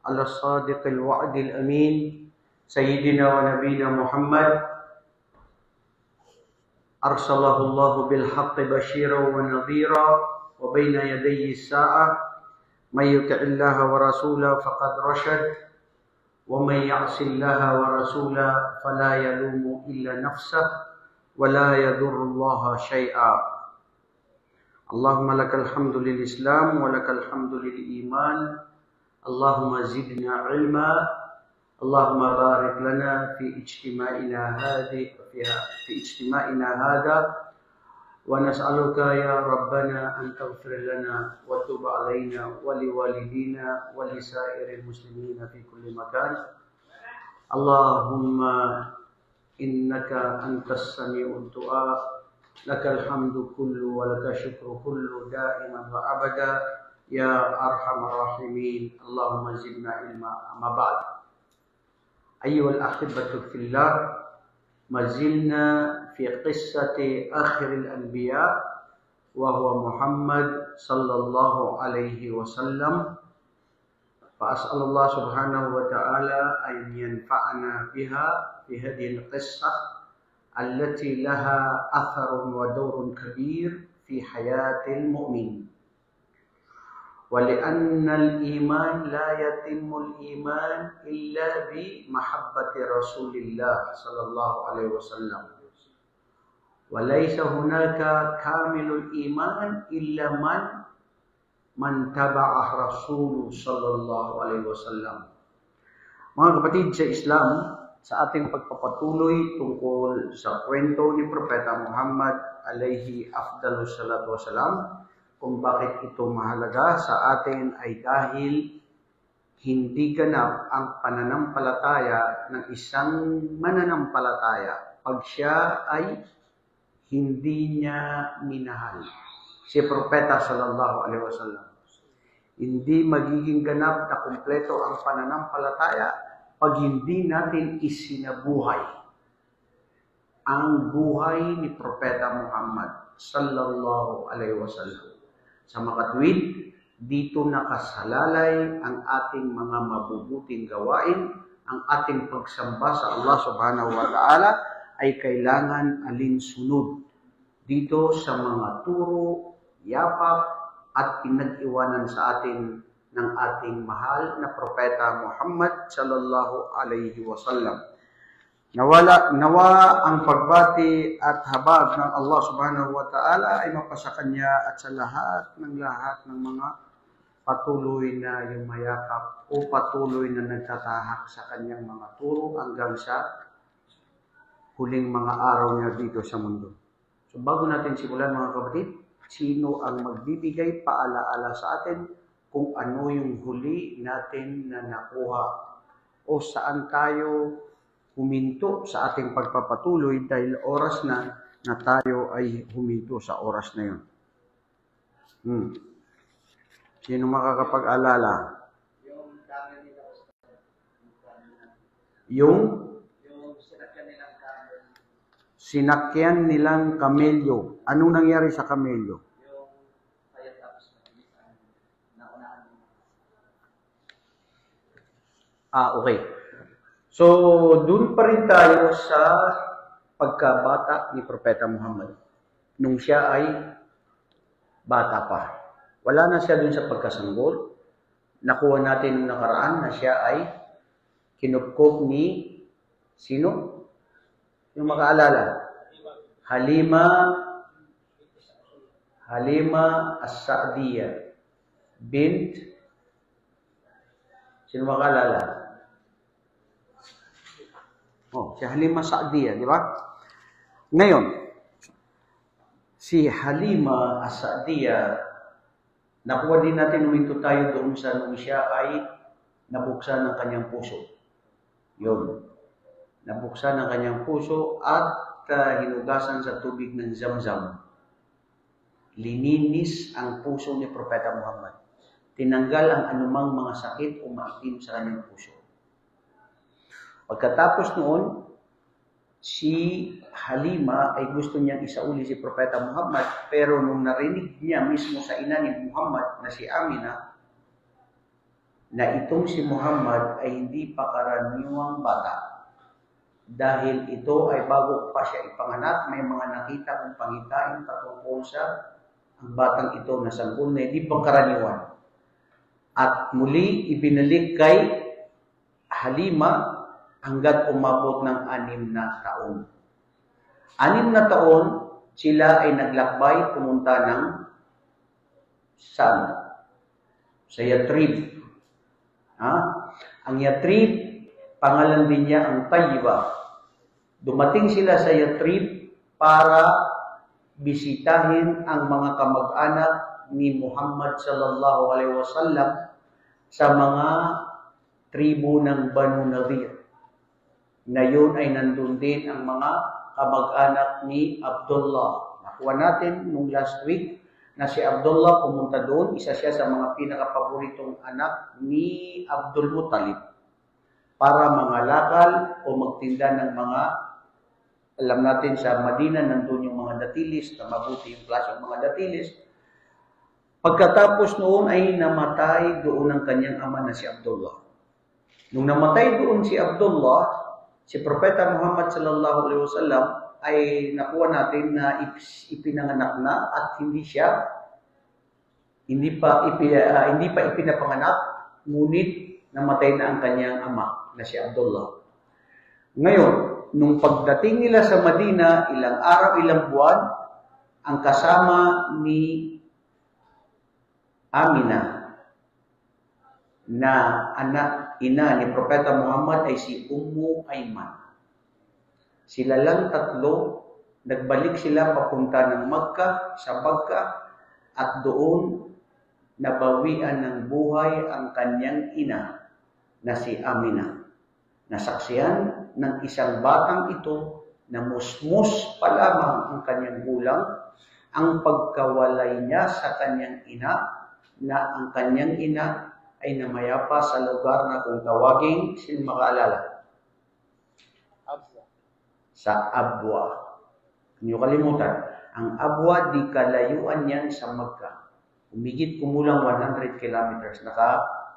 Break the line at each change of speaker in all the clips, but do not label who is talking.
على الصادق الوعد الأمين سيدنا ونبينا محمد أرسله الله بالحق بشيرا ونذيرا وبين يدي الساعة من يطع الله ورسوله فقد رشد ومن يعص الله ورسوله فلا يلوم إلا نفسه ولا يضر الله شيئا اللهم لك الحمد للإسلام ولك الحمد للإيمان اللهم زدنا علما اللهم بارك لنا في اجتماعنا هذا ونسألك يا ربنا أن تغفر لنا وتب علينا ولوالدينا ولسائر المسلمين في كل مكان اللهم إنك أنت السميع الدعاء لك الحمد كله ولك الشكر كله دائما وأبدا يا أرحم الراحمين اللهم زدنا علما أما بعد أيها الأحبة في الله ما زلنا في قصة آخر الأنبياء وهو محمد صلى الله عليه وسلم فأسأل الله سبحانه وتعالى أن ينفعنا بها في هذه القصة التي لها أثر ودور كبير في حياة المؤمن ولأن الإيمان لا يتم الإيمان إلا بمحبة رسول الله صلى الله عليه وسلم وليس هناك كامل الإيمان إلا من تبع رسول صلى الله عليه وسلم. Mga kapatid sa Islam, sa ating pagpapatuloy tungkol sa kwento ni Propeta Muhammad alayhi afdalus salatu wasalam, kung bakit ito mahalaga sa atin ay dahil hindi ganap ang pananampalataya ng isang mananampalataya pag siya ay hindi niya minahal si Propeta sallallahu alaihi wasallam. Hindi magiging ganap na kumpleto ang pananampalataya pag hindi natin isinabuhay ang buhay ni Propeta Muhammad sallallahu alaihi wasallam. Sa makatwid, dito nakasalalay ang ating mga mabubuting gawain, ang ating pagsamba sa Allah subhanahu wa ta'ala ay kailangan alinsunod dito sa mga turo, yapak at pinag-iwanan sa atin ng ating mahal na Propeta Muhammad sallallahu alaihi wasallam. Nawa ang pagbati at habag ng Allah subhanahu wa ta'ala ay mapasa kanya at sa lahat ng mga patuloy na yumayakap o patuloy na nagtatahak sa kanyang mga turo hanggang sa huling mga araw niya dito sa mundo. So bago natin simulan mga kapatid, sino ang magbibigay paalaala sa atin kung ano yung huli natin na nakuha o saan tayo huminto sa ating pagpapatuloy dahil oras na tayo ay huminto sa oras na yun. Sino makakapag-alala? Yung sinakyan nilang kamelyo. Anong nangyari sa kamelyo? Okay. So, dun pa rin tayo sa pagkabata ni Propeta Muhammad. Nung siya ay bata pa. Wala na siya dun sa pagkasanggol. Nakuha natin nung nakaraan na siya ay kinupkop ni sino? Yung makaalala? Halima As-Sa'diyah bint sino makaalala? Si Halima Sa'diyah, di ba? Ngayon, si Halima As-Sa'diyah, nakuha din natin huminto tayo doon sa nung siya ay nabuksan ng kanyang puso. Yun. Nabuksan ng kanyang puso at hinugasan sa tubig ng Zamzam. Lininis ang puso ni Propeta Muhammad. Tinanggal ang anumang mga sakit o maitim sa kanyang puso. Pagkatapos noon, si Halima ay gusto niyang isauli si Propeta Muhammad, pero nung narinig niya mismo sa ina ni Muhammad na si Amina, na itong si Muhammad ay hindi pa karaniwang bata. Dahil ito ay bago pa siya ipanganak, may mga nakita kong pangitain patungkol sa ang batang ito na sanggol na hindi pangkaraniwan. At muli ibinalik kay Halima hanggat umabot ng 6 na taon. 6 na taon, sila ay naglakbay pumunta ng saan? Sa Yathrib. Ang Yathrib, pangalan din niya ang Tayyiba. Dumating sila sa Yathrib para bisitahin ang mga kamag-anak ni Muhammad sallallahu alaihi wasallam sa mga tribo ng Banu Nadir. Ngayon ay nandun din ang mga kamag-anak ni Abdullah. Nakuha natin nung last week na si Abdullah pumunta doon. Isa siya sa mga pinakapaboritong anak ni Abdul Muttalib para mangalakal o magtinda ng mga, alam natin sa Madina, nandun yung mga datilis, na mabuti yung klaseng mga datilis. Pagkatapos noon ay namatay doon ang kanyang ama na si Abdullah. Nung namatay doon si Abdullah, si Propeta Muhammad sallallahu alaihi wasallam ay nakuha natin na ipinanganak na at hindi pa ipinapanganak, ngunit namatay na ang kanyang ama na si Abdullah. Ngayon, nung pagdating nila sa Madina, ilang araw, ilang buwan, ang kasama ni Amina na ina ni Propeta Muhammad ay si Ummu Ayman. Sila lang tatlo, nagbalik sila papunta ng Makkah, sa Makkah, at doon nabawian ng buhay ang kanyang ina na si Amina. Nasaksiyan ng isang batang ito na musmus pa lamang ang kanyang gulang, ang pagkawalay niya sa kanyang ina, na ang kanyang ina ay namayapa sa lugar na kung tawagin, sino makaalala? Abwa. Sa Abwa. Hindi kalimutan. Ang Abwa, di kalayuan yan sa Makkah. Umigit kumulang 100 kilometers.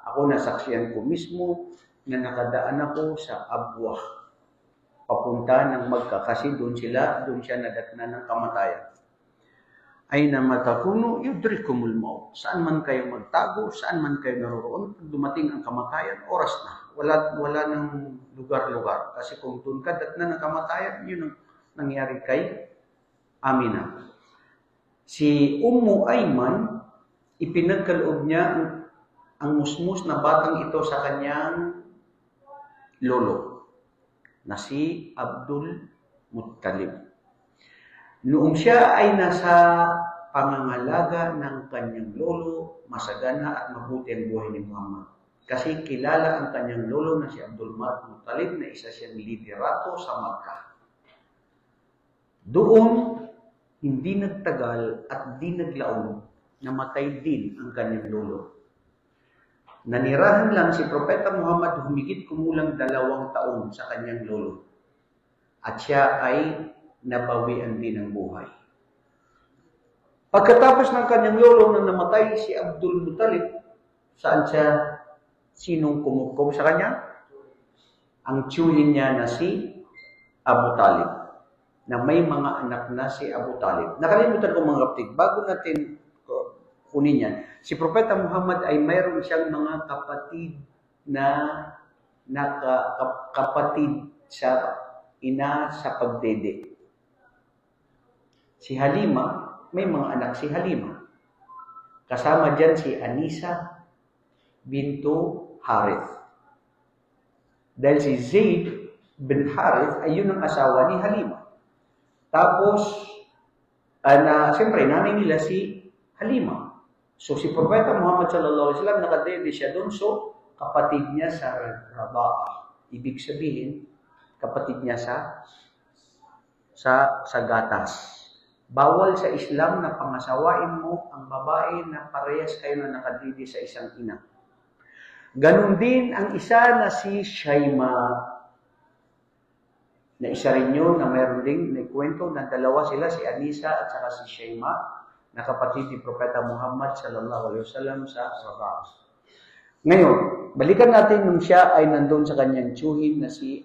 Ako nasaksiyan ko mismo na nakadaan ako sa Abwa. Papunta ng Makkah kasi doon siya nadatnan ng kamatayan. Ay na matakuno, yudrikumul maut. Saan man kayo magtago, saan man kayo naroroon, pag dumating ang kamatayan, oras na. Wala ng lugar-lugar. Kasi kung doon ka datnan ng kamatayan, yun ang nangyari kay Amina. Si Ummu Ayman, ipinagkaloob niya ang musmus na batang ito sa kanyang lolo, na si Abdul Muttalib. Noong siya ay nasa pangangalaga ng kanyang lolo, masagana at mabuti ang buhay ni Muhammad. Kasi kilala ang kanyang lolo na si Abdul Muttalib na isa siyang liderato sa Makkah. Doon, hindi nagtagal at di naglaon, namatay din ang kanyang lolo. Nanirahan lang si Propeta Muhammad humigit kumulang 2 taon sa kanyang lolo. At siya ay nabawian din ng buhay. Pagkatapos ng kanyang lolo na namatay si Abdul Muttalib, saan siya? Sinong kumukuha sa kanya? Ang tiyuhin niya na si Abu Talib, na may mga anak na si Abu Talib. Nakalimutan ko mga kapatid, bago natin kunin yan, si Propeta Muhammad ay mayroon siyang mga kapatid kapatid sa ina sa pagdede. Si Halima, may mga anak si Halima. Kasama dyan si Anisa bintu Harith. Dahil si Zaid bin Harith ay yun ang asawa ni Halima. Tapos, siyempre, nanay nila si Halima. So, si Propeta Muhammad sallallahu alaihi wasallam nakadede siya doon. So, kapatid niya sa Rabaa. Ibig sabihin, kapatid niya sa gatas. Bawal sa Islam na pangasawain mo ang babae na parehas kayo na nakadidi sa isang ina. Ganon din ang isa na si Shaima. Na isa rin yun na mayroon ding naikwento na dalawa sila, si Anisa at saka si Shaima, na kapatid ni Propeta Muhammad sallallahu alaihi wasallam sa Rabaa. Ngayon, Balikan natin nung siya ay nandun sa kanyang tiyuhin na si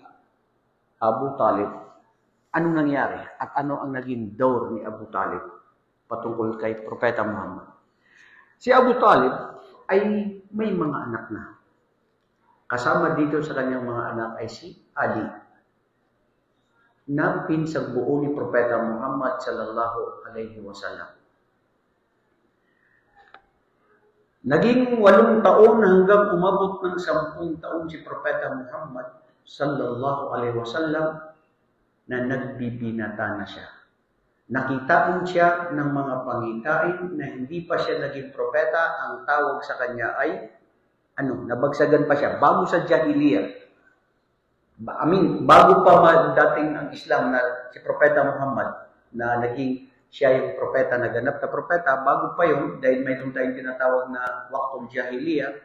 Abu Talib. Anong nangyari? At ano ang naging dawr ni Abu Talib patungkol kay Propeta Muhammad? Si Abu Talib ay may mga anak na. Kasama dito sa kanyang mga anak ay si Ali, na pinsang buo ni Propeta Muhammad sallallahu alaihi wasallam. Naging 8 taon hanggang umabot ng 10 taon si Propeta Muhammad sallallahu alaihi wasallam na nagbibinata na siya. Nakitaan siya ng mga pangitain na hindi pa siya naging propeta. Ang tawag sa kanya ay nabagsagan pa siya bago sa Jahiliyah. Bago pa dating ang Islam na si Propeta Muhammad na naging siya yung propeta, naganap na propeta, bago pa yun, dahil mayroon tayong tinatawag na Waqtul Jahiliyah,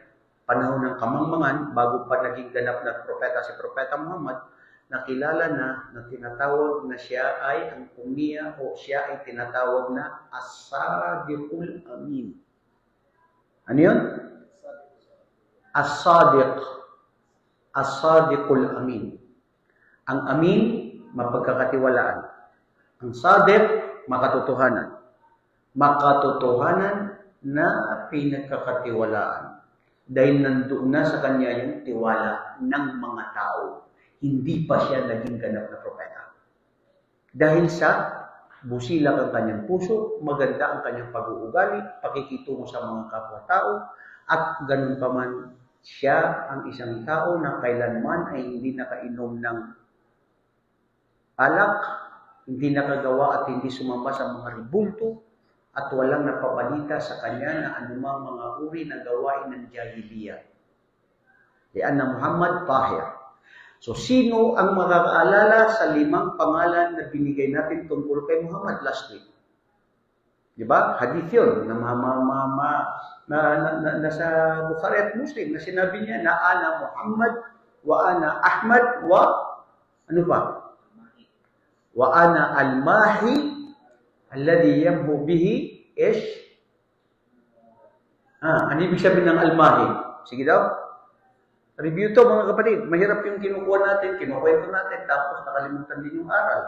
panahon ng kamangmangan, bago pa naging ganap na propeta si Propeta Muhammad, nakilala na tinatawag na siya ay ang kumiya o siya ay tinatawag na As-Sadiqul Amin. Ano yun? As-Sadiq. As-Sadiqul Amin. Ang Amin, mapagkakatiwalaan. Ang Sadiq, makatotohanan. Makatotohanan na pinagkakatiwalaan. Dahil nandoon na sa kanya yung tiwala ng mga tao. Hindi pa siya naging ganap na propeta. Dahil sa busilak ang kanyang puso, maganda ang kanyang pag-uugali, pakikitungo sa mga kapwa-tao, at ganun pa man siya ang isang tao na kailanman ay hindi nakainom ng alak, hindi nakagawa at hindi sumamba sa mga ribulto, at walang napabalita sa kanya na anumang mga uri na gawain ng Jahiliyah. Yan na Muhammad Tahir. So, sino ang makakaalala sa 5 pangalan na binigay natin tungkol kay Muhammad last week? Diba? Hadith yun, nasa Bukhari at Muslim, na sinabi niya na ana Muhammad, wa ana Ahmad, wa ano ba? Wa ana al-mahi alladhi yamhu bihi ish. Ano ibig sabihin ng al-mahi? Sige daw. Review to mga kapatid. Mahirap yung kinukuha natin, kinukwento natin, tapos nakalimutan din yung aral.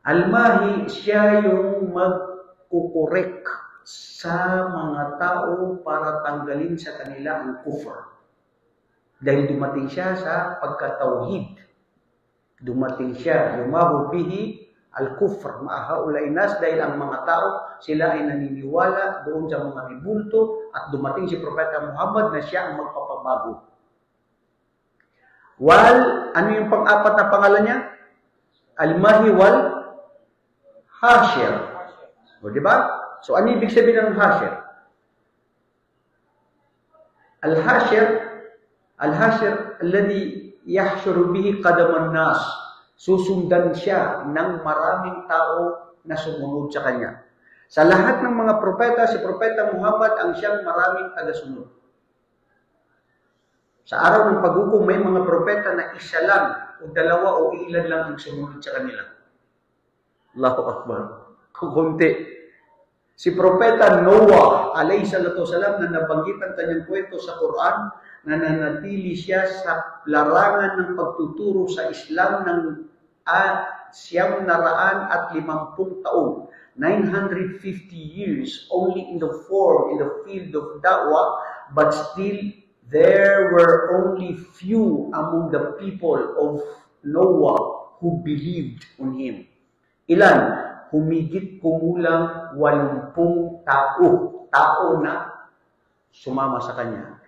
Al-mahi, siya yung magkukorek sa mga tao para tanggalin sa kanila ang kufr. Dahil dumating siya sa pagkatauhid. Dumating siya, yumahu bihi al-kufr ma'ahaulay nas, dahil ang mga tao, sila ay naniniwala doon sa mga ribulto, at dumating si Propeta Muhammad na siya ang magpapabago. Ano yung pang-apat na pangalan niya? Al-Mahi wal Hashir. O, diba? So, ano ibig sabihin ng Hashir? Al-Hashir, alladhi yahshuru bihi qadaman nas. Susundan siya ng maraming tao na sumunod sa kanya. Sa lahat ng mga propeta, si Propeta Muhammad ang siyang maraming tagasunod. Sa araw ng paghukom, may mga propeta na isa lang, o 2 o ilan lang ang sumunod sa kanila. Allahu Akbar. Kukunti. Si Propeta Noah, alayhi salatu wasalam, na nabanggit ang kanyang kwento sa Quran, na nanatili siya sa larangan ng pagtuturo sa Islam ng 950 taon. 950 years only in the field of da'wah, but still there were only few among the people of Noah who believed on him. Ilan? Humigit kumulang 80 tao na sumama sa kanya.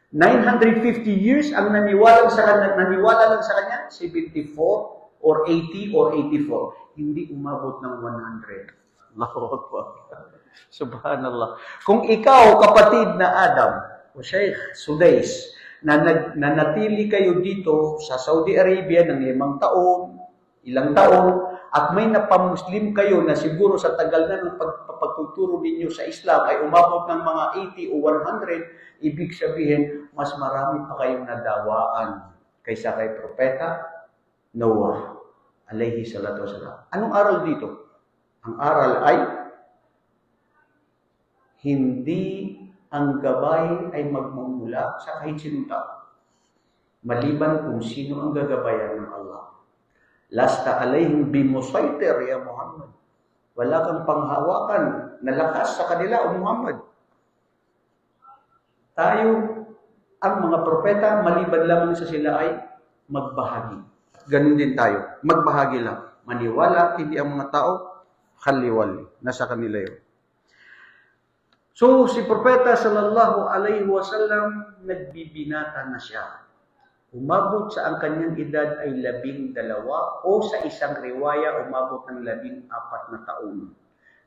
950 years ang naniwala lang sa kanya, 74 or 80 or 84. Hindi umabot ng 100. Allahu Akbar. Subhanallah. Kung ikaw, kapatid na Adam, o Sheikh Sudais, na nanatili kayo dito sa Saudi Arabia ng 5 taon, ilang taon, at may napamuslim kayo na siguro sa tagal na ng pagtuturo ninyo sa Islam ay umabot ng mga 80 o 100, ibig sabihin, mas marami pa kayong nadawaan kaysa kay Propeta Noah, alayhi salatu wasalam. Anong aral dito? Ang aral ay hindi ang gabay ay magmumula sa kahit sinong tao, maliban kung sino ang gagabayan ng Allah. Lasta alayhim bimusaytir ya Muhammad. Wala kang panghawakan na lakas sa kanila, o Muhammad. Tayo, ang mga propeta, maliban lamang sa sila ay magbahagi. Ganun din tayo. Magbahagi lang. Maniwala, hindi ang mga tao, khaliwali. Nasa kanila yun. So, si Propeta sallallahu alaihi wasallam, nagbibinata na siya. Umabot sa ang kanyang edad ay 12 o sa isang riwaya, umabot ng 14 na taon.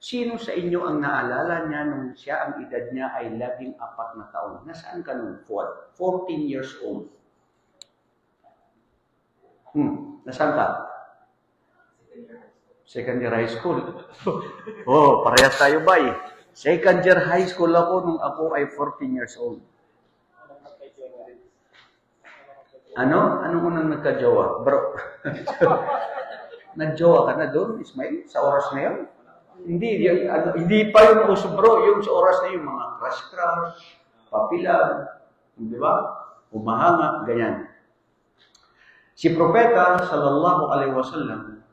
Sino sa inyo ang naalala niya nung siya ang edad niya ay 14 na taon? Nasaan ka nung? 14 years old. Nasaan ka? Second year high school. Oh, parehas tayo ba eh? Second year high school ako nung ako ay 14 years old. Ano? Anong unang nagka-jowa? Bro. Nag-jowa ka na doon, Ismail? Sa oras na yun? Hindi pa yung uso, bro. Yung sa oras na yun, mga crush, papilan, di ba? Umahanga, ganyan. Si Propeta, sallallahu alaihi wasallam,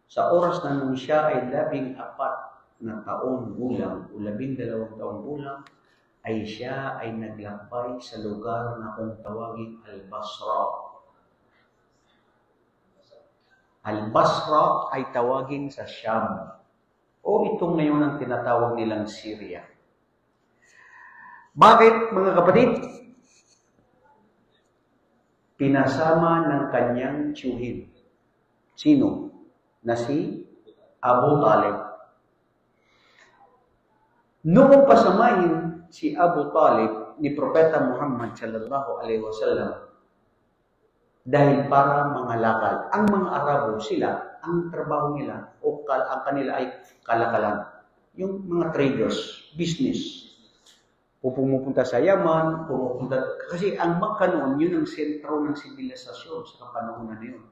sa oras na nung siya ay 14 na taon gulang o 12 taon gulang, ay siya ay naglakbay sa lugar na kung tawagin Al-Basra. Al-Basra ay tawagin sa Sham. O itong ngayon ang tinatawag nilang Syria. Bakit, mga kapatid? Pinasama ng kanyang tiyuhin. Sino? Na si Abu Talib. Noong pasamahin si Abu Talib ni Propeta Muhammad sallallahu alaihi wasallam dahil para mga lakal. Ang mga Arabo, sila, ang trabaho nila o ang kanila ay kalakalan. Yung mga traders, business. Pumupunta sa Yaman, kasi ang Makkah noon, yun ang sentro ng sibilisasyon sa panahon na yun.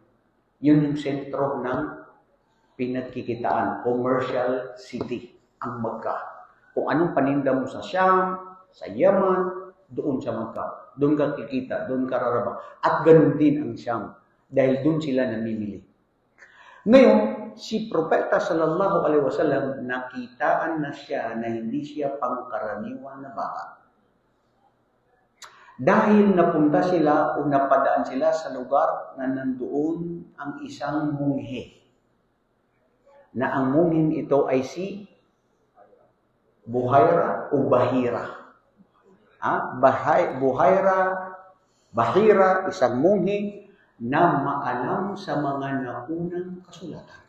Yun yung sentro ng pinagkikitaan, commercial city, ang Makkah. Kung anong paninda mo sa Sham, sa Yaman, doon sa Makkah. Doon ka kikita, doon ka rarabang. At ganun din ang Sham, dahil doon sila namimili. Ngayon, si Propeta sallallahu alaihi wasallam, nakitaan na siya na hindi siya pangkaraniwan na bata. Dahil napunta sila o napadaan sila sa lugar na nandoon ang isang munghe. Na ang munghin ito ay si Buhaira o Bahira. Bahira, isang munghi na maalam sa mga naunang kasulatan.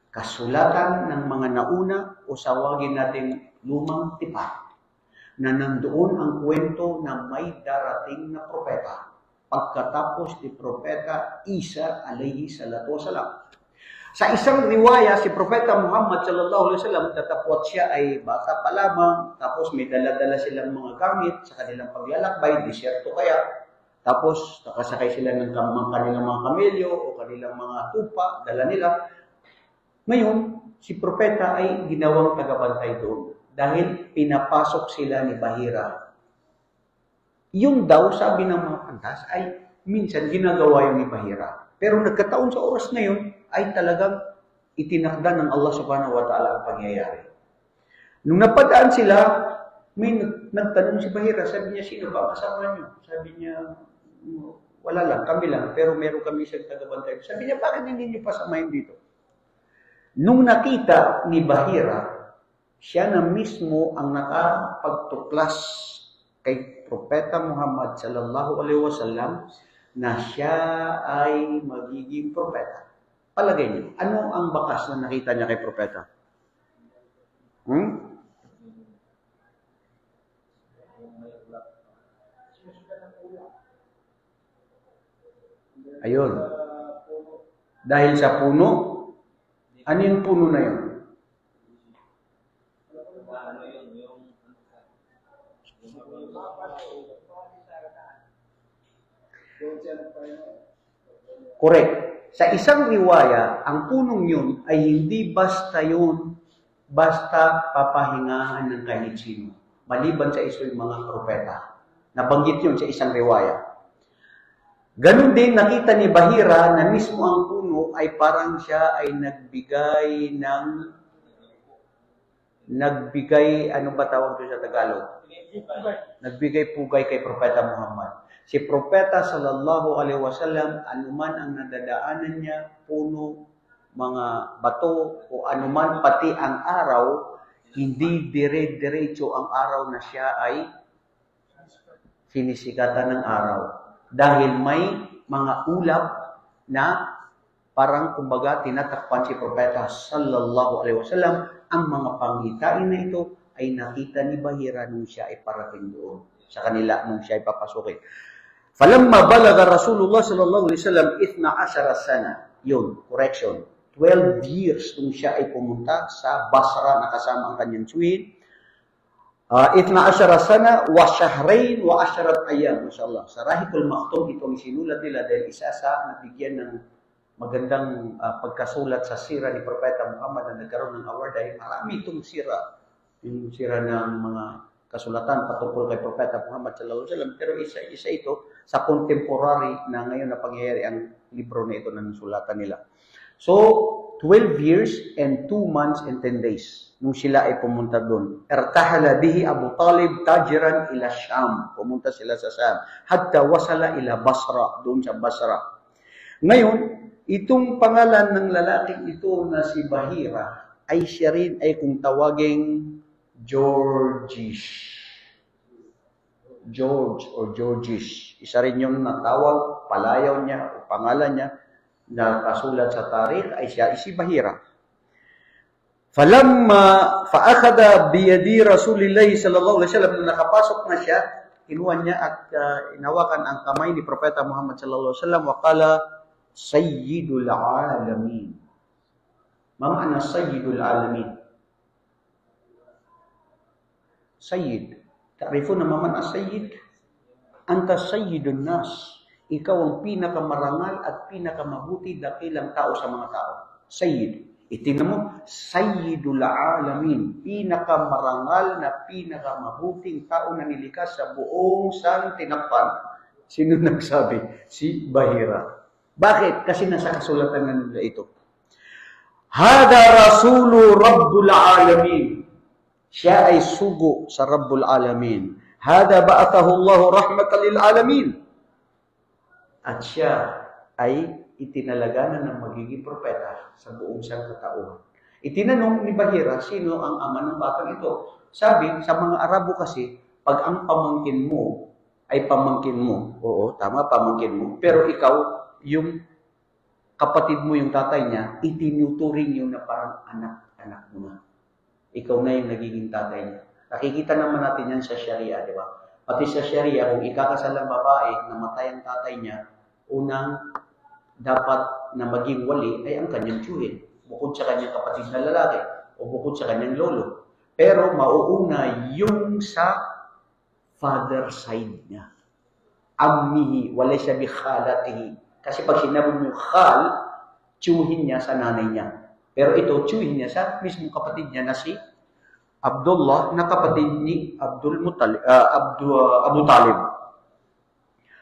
Kasulatan ng mga nauna o sawagin natin lumang tipan na nandoon ang kwento na may darating na propeta pagkatapos ni Propeta Isa alayhi salatu wasalam. Sa isang riwaya, si Propeta Muhammad sallallahu alaihi wasallam, tatapot siya ay bata pa lamang, tapos may dala-dala silang mga gamit sa kanilang paglalakbay, disyerto kaya. Tapos nakasakay sila ng kanilang mga kamelyo o kanilang mga tupa, dala nila. Ngayon, si Propeta ay ginawang tagabantay doon dahil pinapasok sila ni Bahira. Yung daw, sabi ng mga pantas, ay minsan ginagawa yung ni Bahira. Pero nagkataon sa oras na yun, ay talagang itinakda ng Allah subhanahu wa ta'ala ang pangyayari. Nung napadaan sila, may nagtanong si Bahira, sabi niya, sino ba kasama niyo? Sabi niya, wala lang, kami lang, pero meron kami isang tagabantay. Sabi niya, bakit hindi niyo pasamahin dito? Nung nakita ni Bahira, siya na mismo ang nakapagtuklas kay Propeta Muhammad sallallahu alaihi wasallam na siya ay magiging propeta. Palagay niyo, ano ang bakas na nakita niya kay Propeta? Ayun. Dahil sa puno, ano yung puno na yun? Correct. Sa isang riwaya, ang punong yun ay hindi basta yun basta papahingahan ng kahit sino. Maliban sa iso'y mga propeta. Nabanggit yun sa isang riwaya. Ganun din nakita ni Bahira na mismo ang puno ay parang siya ay nagbigay, ano ba tawag ito sa Tagalog? Nagbigay pugay kay Propeta Muhammad. Si Propeta sallallahu alaihi wasallam, anuman ang nadadaanan niya, puno, mga bato, o anuman pati ang araw, hindi dire-diretso ang araw na siya ay sinisikatan ng araw. Dahil may mga ulap na parang kumbaga tinatakpan si Propeta sallallahu alaihi wasallam. Ang mga pangitain na ito ay nakita ni Bahira nung siya ay parating doon sa kanila nung siya ay papasukin. Falamma balaga Rasulullah sallallahu alaihi wasallam 12 sana. Yun, correction. 12 years nung siya ay pumunta sa Basra na kasama ang kanyang tsuhin. 12 sana wa shahrain wa 10 ayyam, masyaallah. Sa Rahikul Maktum itong sinulat nila dahil isa sa nabigyan ng magandang pagkasulat sa sira ni Propeta Muhammad na nagkaroon ng award dahil marami itong sira. Yung sira ng mga kasulatan patungkol kay Propeta Muhammad sallallahu alaihi wasallam. Pero isa ito sa contemporary na ngayon na pangyayari ang libro na ito na nasulatan nila. So, 12 years and 2 months and 10 days nung sila ay pumunta doon. Irtahala bihi Abu Talib tajiran ila Sham. Pumunta sila sa Sham. Hatta wasala ila Basra, doon sa Basra. Ngayon, itong pangalan ng lalaking ito na si Bahira ay siya rin ay kung tawaging George or Georges. Isa rin yung natawag, palayaw niya o pangalan niya na kasulat sa tarikh ay siya si Bahira. Falamma fa'akhadha biyadi Rasulillah sallallahu alaihi wasallam, nung nakapasok na siya, kinuha niya at inawakan ang kamay ni Propeta Muhammad sallallahu alaihi wasallam wa qala Sayyidul Alamin. Ma ma'na Sayyidul Alamin? Sayyid. Ta'rifuna ma ma'na Sayyid? Anta Sayyidun Nas. Ikaw ang pinakamarangal at pinakamabuti dakilang tao sa mga tao. Sayyid. Itingnan mo, Sayyidul Alamin. Pinakamarangal na pinakamabuting tao na nilikas sa buong santinakpan. Sino nagsabi? Si Bahira. Bakit? Kasi nasa kasulatan na nila ito. Hada Rasulu Rabbul Alamin. Siya ay sugo sa Rabbul Alamin. Hada ba'athahu Allahu rahmatan lil alamin. At siya ay itinalaganan ng magiging propeta sa buong sangkatauhan. Itinanong ni Bahira, sino ang ama ng batang ito? Sabi, sa mga Arabo kasi, pag ang pamangkin mo ay pamangkin mo, oo, tama, pamangkin mo, pero ikaw, yung kapatid mo, yung tatay niya, itinuturing yun na parang anak mo na. Ikaw na yung nagiging tatay niya. Nakikita naman natin yan sa Sharia, di ba? Pati sa Sharia, kung ikakasal ang babae, namatay ang tatay niya, unang dapat na maging wali ay ang kanyang tiyuhin. Bukod sa kanyang kapatid na lalaki o bukod sa kanyang lolo. Pero mauuna yung sa father side niya. Ammihi, wala siya bi khalatihi. Kasi pag sinabi mo yung khal, tiyuhin niya sa nanay niya. Pero ito, tiyuhin niya sa mismong kapatid niya na si Abdullah, na kapatid ni Abu Talib.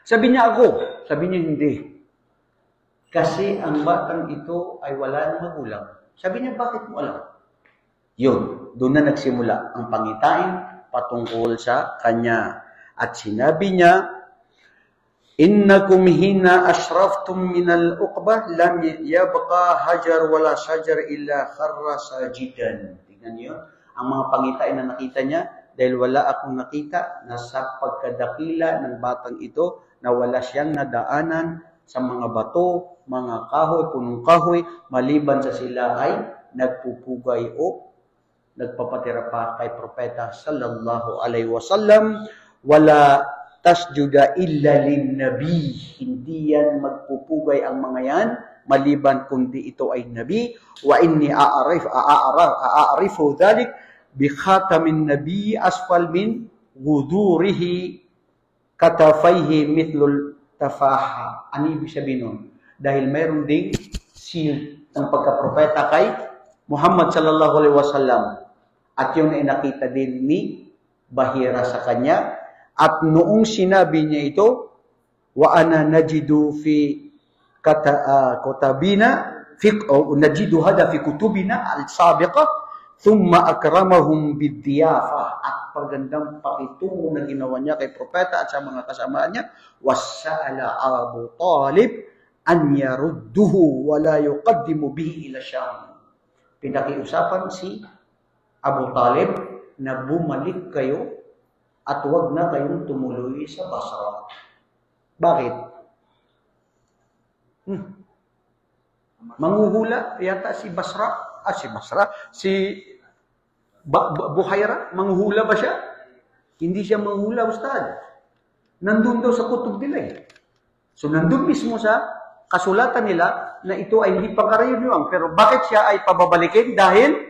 Sabi niya ako, sabi niya hindi. Kasi ang batang ito ay wala ng magulang. Sabi niya, bakit mo alam? Yun, doon na nagsimula ang pangitain patungkol sa kanya. At sinabi niya, Innakum hina ashraftum minal uqbah lam yabqa hajar wala shajar illa kharra sajidan. Tingnan niyo, ang mga pangitain na nakita niya, dahil wala akong nakita na sa pagkadakila ng batang ito na wala siyang nadaanan sa mga bato, mga kahoy, punong kahoy, maliban sa sila ay nagpupugay o nagpapatira pa kay Propeta sallallahu alaihi wasallam. Wala tasjuda illa lin-nabi. Hindi yan magpupugay ang mga yan, maliban kundi ito ay nabi. Wa inni a'arifu dhalik bi khatamin nabi asfal min wudurihi katafaihi mithlul tafaha. Ano ibig sabihin nun? Dahil mayroon ding seal ng pagkapropeta kay Muhammad sallallahu alaihi wasallam. At yun ay nakita din ni Bahira sa kanya. At noong sinabi niya ito, wa ana najidu fi kutabina najidu hada fi kutubina al-sabiqa thumma akramahum bid-diyafa. At pagandang pakitungo na ginawa niya kay propeta at sa mga kasama niya, wasala Abu Talib an yarudduhu wa la yuqaddimu bihi ila Syam. Pinakiusapan si Abu Talib na bumalik kayo at huwag na kayong tumuloy sa Basra. Bakit? Manghuhula yata si Basra. Si Buhaira, manghuhula ba siya? Hindi siya manghula, Ustad. Nandun daw sa kutub nila eh. So nandun mismo sa kasulatan nila na ito ay hindi pangkaraniwan. Pero bakit siya ay pababalikin? Dahil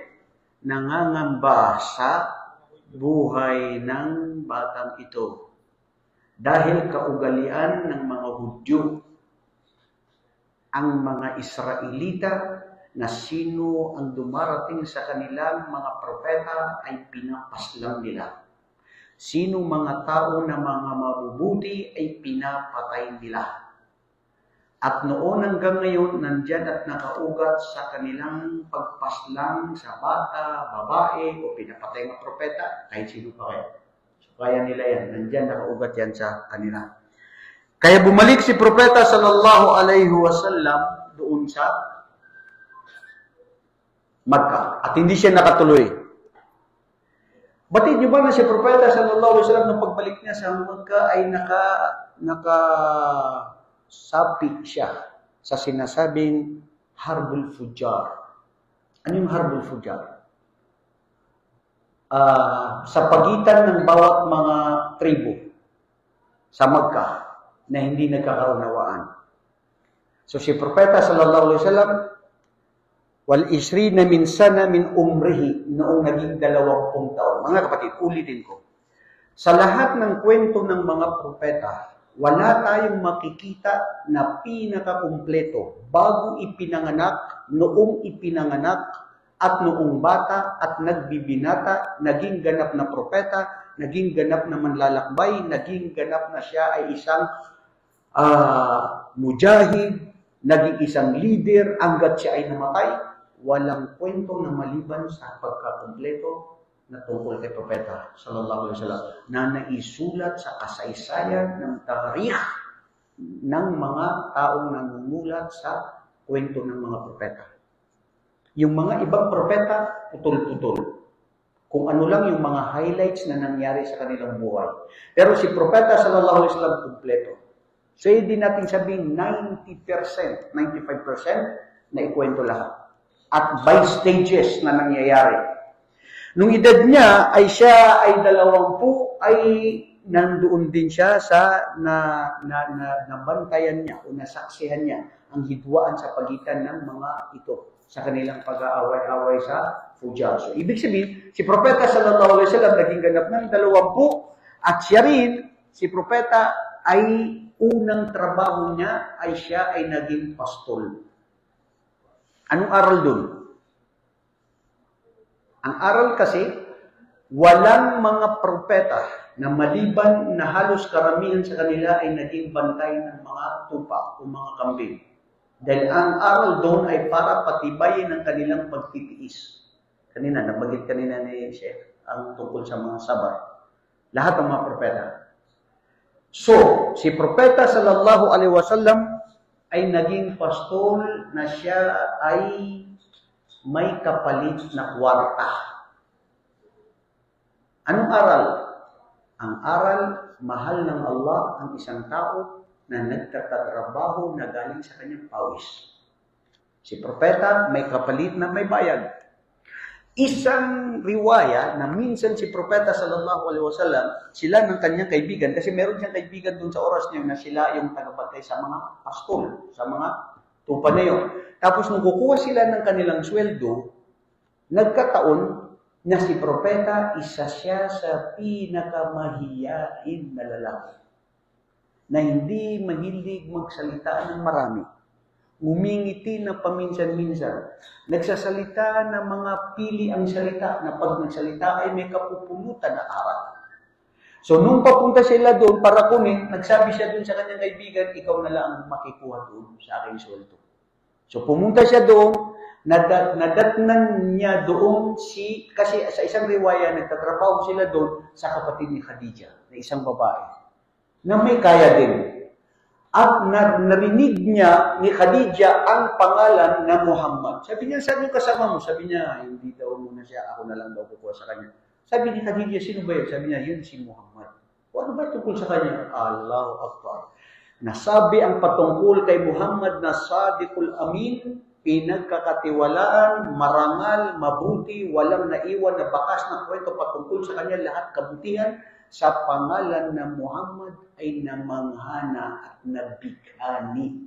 nangangamba sa buhay ng batang ito. Dahil kaugalian ng mga Hudyo, ang mga Israelita na sino ang dumarating sa kanilang mga propeta ay pinapaslang nila. Sino mga tao na mga mabubuti ay pinapatay nila. At noon hanggang ngayon, nandyan at nakaugat sa kanilang pagpaslang sa bata, babae, o pinapatay ng propeta, kahit sino pa kaya. So, kaya nila yan. Nandyan nakaugat yan sa kanila. Kaya bumalik si propeta sallallahu alaihi wasallam doon sa Makkah. At hindi siya nakatuloy. Batid niyo ba na si propeta sallallahu alaihi wasallam nang pagbalik niya sa Makkah ay nakasapi siya sa sinasabing Harbul Fujar. Ano yung Harbul Fujar? Sa pagitan ng bawat mga tribo sa Makkah na hindi nagkakaunawaan. So si propeta sallallahu alaihi wasallam wal isrina min sana min umrihi noong naging 20 taon. Mga kapatid, ulitin ko. Sa lahat ng kwento ng mga propeta, wala tayong makikita na pinakakumpleto bago ipinanganak, noong ipinanganak, at noong bata at nagbibinata, naging ganap na propeta, naging ganap na manlalakbay, naging ganap na siya ay isang mujahid, naging isang leader, hanggat siya ay namatay. Walang kwento na maliban sa pagkakumpleto na tungkol kay propeta sallallahu alaihi wasallam na naisulat sa kasaysayan ng tarikh ng mga taong nangungulat sa kwento ng mga propeta. Yung mga ibang propeta, putol-putol. Kung ano lang yung mga highlights na nangyari sa kanilang buhay. Pero si propeta sallallahu alaihi wasallam kumpleto. So hindi natin sabihin 90%, 95% na ikwento lahat. At by stages na nangyayari. Nung edad niya ay siya ay 20, ay nandoon din siya sa nabantayan niya o nasaksihan niya ang hidwaan sa pagitan ng mga ito sa kanilang pag-aaway-away sa Fujar. So ibig sabihin, si propeta sallallahu alaihi wasallam naging ganap ng 20 at siya rin, si propeta ay unang trabaho niya ay siya ay naging pastol. Anong aral dun? Ang aral kasi, walang mga propeta na maliban na halos karamihan sa kanila ay naging bantay ng mga tupa o mga kambing. Dahil ang aral doon ay para patibayin ang kanilang pagtitiis. Nabanggit kanina ni Sheikh ang tungkol sa mga sabar. Lahat ng mga propeta. So, si propeta sallallahu alaihi wasallam ay naging pastol na siya ay may kapalit na kwarta. Anong aral? Ang aral, mahal ng Allah ang isang tao na nagtatrabaho na galing sa kanyang pawis. Si propeta may kapalit na may bayad. Isang riwaya na minsan si propeta sallallahu alaihi wasallam, sila ng kanyang kaibigan, kasi meron siyang kaibigan doon sa oras niya na sila yung tagapatay sa mga pastol, sa mga tupa na yun. Tapos nung kukuha sila ng kanilang sweldo, nagkataon na si propeta isa siya sa pinakamahiyain na lalaki na hindi mahilig magsalita ng marami. ngumingiti na paminsan-minsan, nagsasalita ng mga pili ang salita, na pag nagsalita ay may kapupulutan na aral. So, nung papunta sila doon para kunin, nagsabi siya doon sa kanyang kaibigan, ikaw na lang ang makikuha doon sa aking sweldo. So, pumunta siya doon, nadatnan niya doon kasi sa isang riwaya, nagtatrabaho sila doon sa kapatid ni Khadija, na isang babae, na may kaya din. At narinig niya ni Khadija ang pangalan na Muhammad. Sabi niya, saan yung kasama mo? Sabi niya, hindi daw muna siya, ako na lang daw kukuha sa kanya. Sabi ni Khadija, sino ba yun? Sabi niya, yun si Muhammad. O ano ba tungkol sa kanya? Allahu Akbar. Nasabi ang patungkol kay Muhammad na Sadiqul Amin, pinagkakatiwalaan, marangal, mabuti, walang naiwan na bakas na kwento patungkol sa kanya, lahat kabutihan, sa pangalan na Muhammad ay namanghana at nabighani.